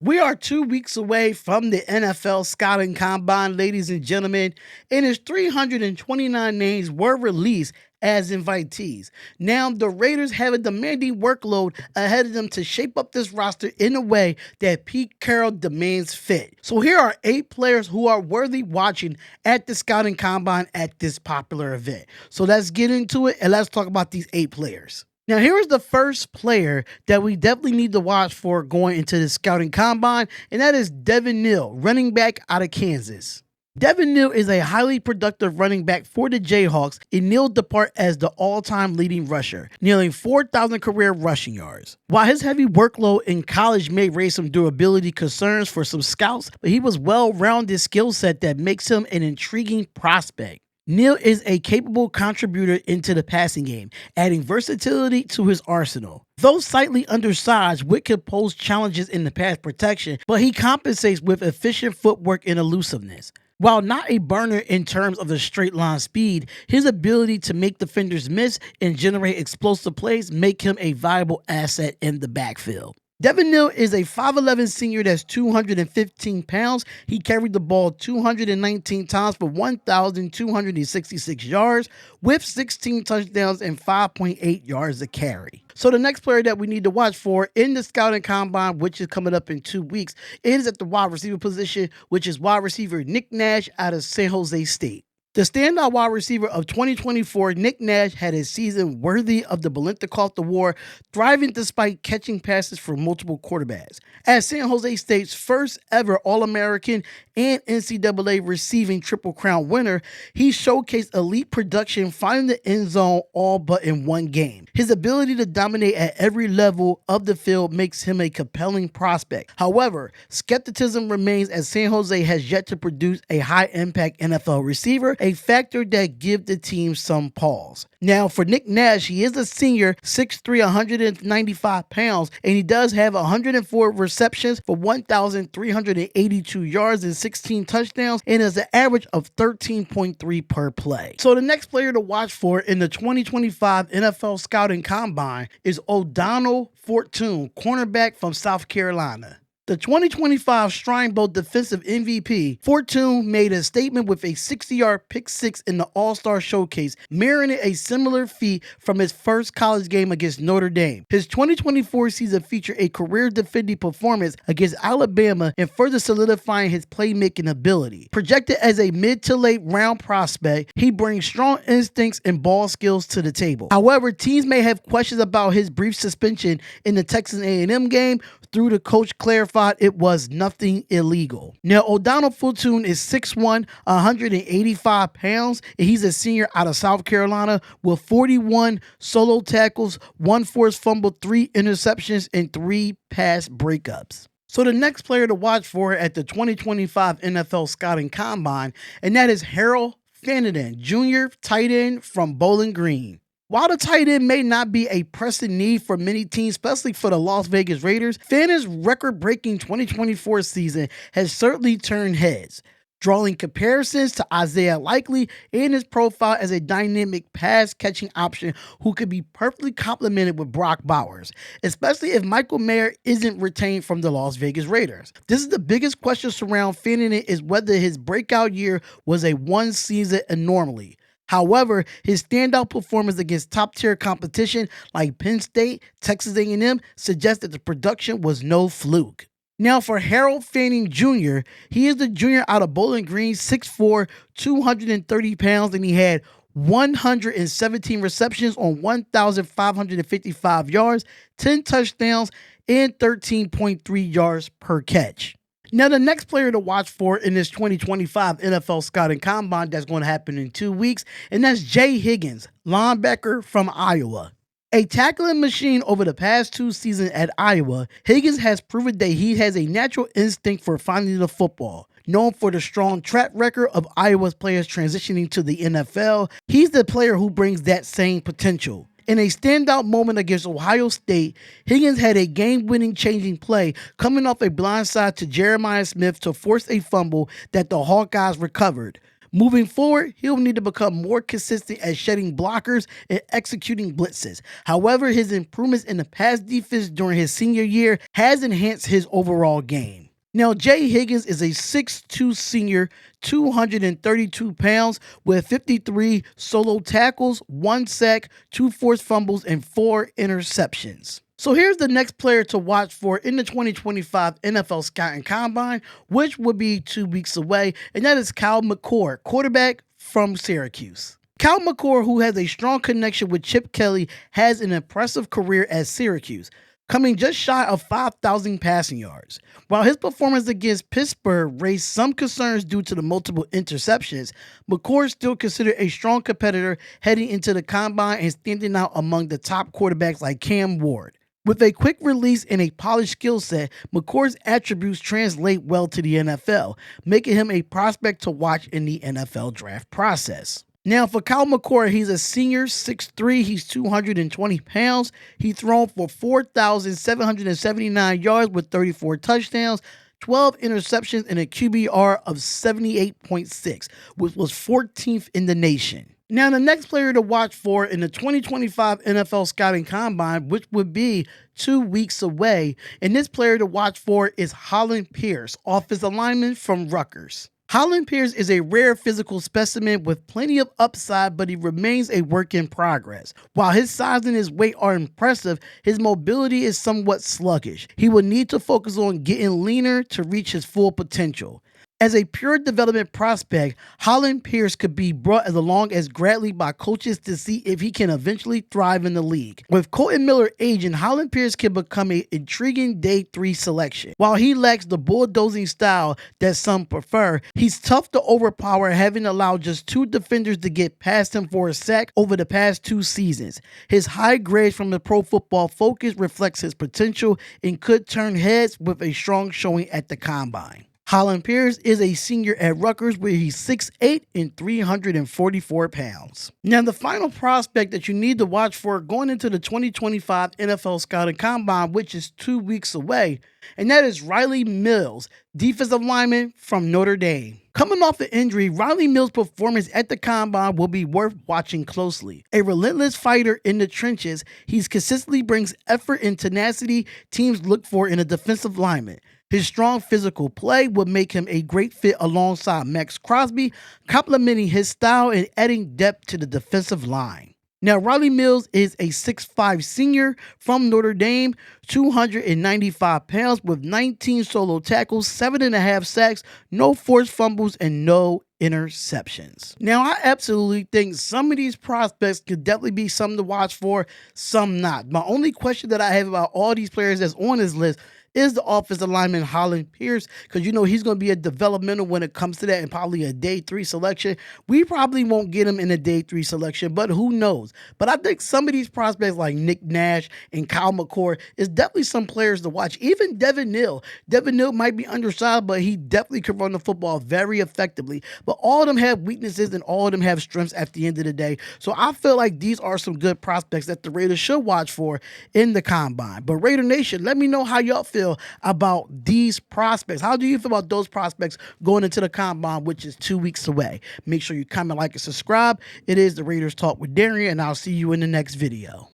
We are 2 weeks away from the NFL Scouting Combine, ladies and gentlemen, and its 329 names were released as invitees. Now, the Raiders have a demanding workload ahead of them to shape up this roster in a way that Pete Carroll demands fit. So here are 8 players who are worthy watching at the Scouting Combine at this popular event. So let's get into it and let's talk about these 8 players. Now, here is the first player that we definitely need to watch for going into the Scouting Combine, and that is Devin Neal, running back out of Kansas. Devin Neal is a highly productive running back for the Jayhawks, and Neal depart as the all-time leading rusher, nearing 4,000 career rushing yards. While his heavy workload in college may raise some durability concerns for some scouts, but he was well-rounded skill set that makes him an intriguing prospect. Neal is a capable contributor into the passing game, adding versatility to his arsenal. Though slightly undersized, Witt could pose challenges in the pass protection, but he compensates with efficient footwork and elusiveness. While not a burner in terms of the straight line speed, his ability to make defenders miss and generate explosive plays make him a valuable asset in the backfield. Devin Neal is a 5'11 senior that's 215 pounds. He carried the ball 219 times for 1,266 yards with 16 touchdowns and 5.8 yards a carry. So the next player that we need to watch for in the Scouting Combine, which is coming up in 2 weeks, is at the wide receiver position, which is wide receiver Nick Nash out of San Jose State. The standout wide receiver of 2024, Nick Nash, had a season worthy of the Biletnikoff Award, thriving despite catching passes from multiple quarterbacks. As San Jose State's first ever All-American and NCAA receiving Triple Crown winner, he showcased elite production, finding the end zone all but in one game. His ability to dominate at every level of the field makes him a compelling prospect. However, skepticism remains as San Jose has yet to produce a high-impact NFL receiver, a factor that gives the team some pause. Now, for Nick Nash, he is a senior, 6'3", 195 pounds, and he does have 104 receptions for 1,382 yards and 16 touchdowns, and has an average of 13.3 per play. So the next player to watch for in the 2025 NFL Scouting Combine is O'Donnell Fortune, cornerback from South Carolina. The 2025 Shrine Bowl defensive MVP, Fortune made a statement with a 60-yard pick six in the All-Star Showcase, mirroring a similar feat from his first college game against Notre Dame. His 2024 season featured a career defending performance against Alabama and further solidifying his playmaking ability. Projected as a mid to late round prospect, he brings strong instincts and ball skills to the table. However, teams may have questions about his brief suspension in the Texas A&M game. Through the coach clarified it was nothing illegal. Now, O'Donnell Fortune is 6'1", 185 pounds, and he's a senior out of South Carolina with 41 solo tackles, 1 forced fumble, 3 interceptions, and 3 pass breakups. So the next player to watch for at the 2025 NFL Scouting Combine, and that is Harold Fannin Jr., tight end from Bowling Green. While the tight end may not be a pressing need for many teams, especially for the Las Vegas Raiders, Fannin's record-breaking 2024 season has certainly turned heads, drawing comparisons to Isaiah Likely and his profile as a dynamic pass-catching option who could be perfectly complemented with Brock Bowers, especially if Michael Mayer isn't retained from the Las Vegas Raiders. This is the biggest question surrounding Fannin is whether his breakout year was a one-season anomaly. However, his standout performance against top-tier competition like Penn State, Texas A&M suggests that the production was no fluke. Now for Harold Fannin Jr., he is the junior out of Bowling Green, 6'4", 230 pounds, and he had 117 receptions on 1,555 yards, 10 touchdowns, and 13.3 yards per catch. Now, the next player to watch for in this 2025 NFL Scouting Combine that's going to happen in 2 weeks, and that's Jay Higgins, linebacker from Iowa. A tackling machine over the past 2 seasons at Iowa, Higgins has proven that he has a natural instinct for finding the football. Known for the strong track record of Iowa's players transitioning to the NFL, he's the player who brings that same potential. In a standout moment against Ohio State, Higgins had a game-winning changing play coming off a blindside to Jeremiah Smith to force a fumble that the Hawkeyes recovered. Moving forward, he'll need to become more consistent at shedding blockers and executing blitzes. However, his improvements in the pass defense during his senior year has enhanced his overall game. Now, Jay Higgins is a 6'2 senior, 232 pounds, with 53 solo tackles, 1 sack, 2 forced fumbles, and 4 interceptions. So here's the next player to watch for in the 2025 NFL Scouting Combine, which will be 2 weeks away, and that is Kyle McCord, quarterback from Syracuse. Kyle McCord, who has a strong connection with Chip Kelly, has an impressive career at Syracuse, coming just shy of 5,000 passing yards. While his performance against Pittsburgh raised some concerns due to the multiple interceptions, McCord is still considered a strong competitor heading into the combine and standing out among the top quarterbacks like Cam Ward. With a quick release and a polished skill set, McCord's attributes translate well to the NFL, making him a prospect to watch in the NFL draft process. Now, for Kyle McCord, he's a senior, 6'3", he's 220 pounds. He's thrown for 4,779 yards with 34 touchdowns, 12 interceptions, and a QBR of 78.6, which was 14th in the nation. Now, the next player to watch for in the 2025 NFL Scouting Combine, which would be 2 weeks away, and this player to watch for is Holland Pierce, offensive lineman from Rutgers. Holland Pierce is a rare physical specimen with plenty of upside, but he remains a work in progress. While his size and his weight are impressive, his mobility is somewhat sluggish. He will need to focus on getting leaner to reach his full potential. As a pure development prospect, Holland Pierce could be brought as along as gradually by coaches to see if he can eventually thrive in the league. With Colton Miller aging, Holland Pierce can become an intriguing day 3 selection. While he lacks the bulldozing style that some prefer, he's tough to overpower, having allowed just 2 defenders to get past him for a sack over the past 2 seasons. His high grades from the Pro Football Focus reflects his potential and could turn heads with a strong showing at the combine. Holland Pierce is a senior at Rutgers, where he's 6'8" and 344 pounds. Now, the final prospect that you need to watch for going into the 2025 NFL Scouting Combine, which is 2 weeks away, and that is Riley Mills, defensive lineman from Notre Dame. Coming off an injury, Riley Mills' performance at the Combine will be worth watching closely. A relentless fighter in the trenches, he consistently brings effort and tenacity teams look for in a defensive lineman. His strong physical play would make him a great fit alongside Max Crosby, complementing his style and adding depth to the defensive line. Now, Riley Mills is a 6'5 senior from Notre Dame, 295 pounds with 19 solo tackles, 7.5 sacks, no forced fumbles, and no interceptions. Now, I absolutely think some of these prospects could definitely be something to watch for, some not. My only question that I have about all these players that's on this list is the offensive lineman Holland Pierce, because you know he's going to be a developmental when it comes to that and probably a day 3 selection. We probably won't get him in a day 3 selection, but who knows? But I think some of these prospects like Nick Nash and Kyle McCord is definitely some players to watch. Even Devin Neal. Devin Neal might be undersized, but he definitely could run the football very effectively. But all of them have weaknesses and all of them have strengths at the end of the day. So I feel like these are some good prospects that the Raiders should watch for in the Combine. But Raider Nation, let me know how y'all feel about these prospects. How do you feel about those prospects going into the Combine, which is 2 weeks away? Make sure you comment, like, and subscribe. It is the Raiders Talk with Darian, and I'll see you in the next video.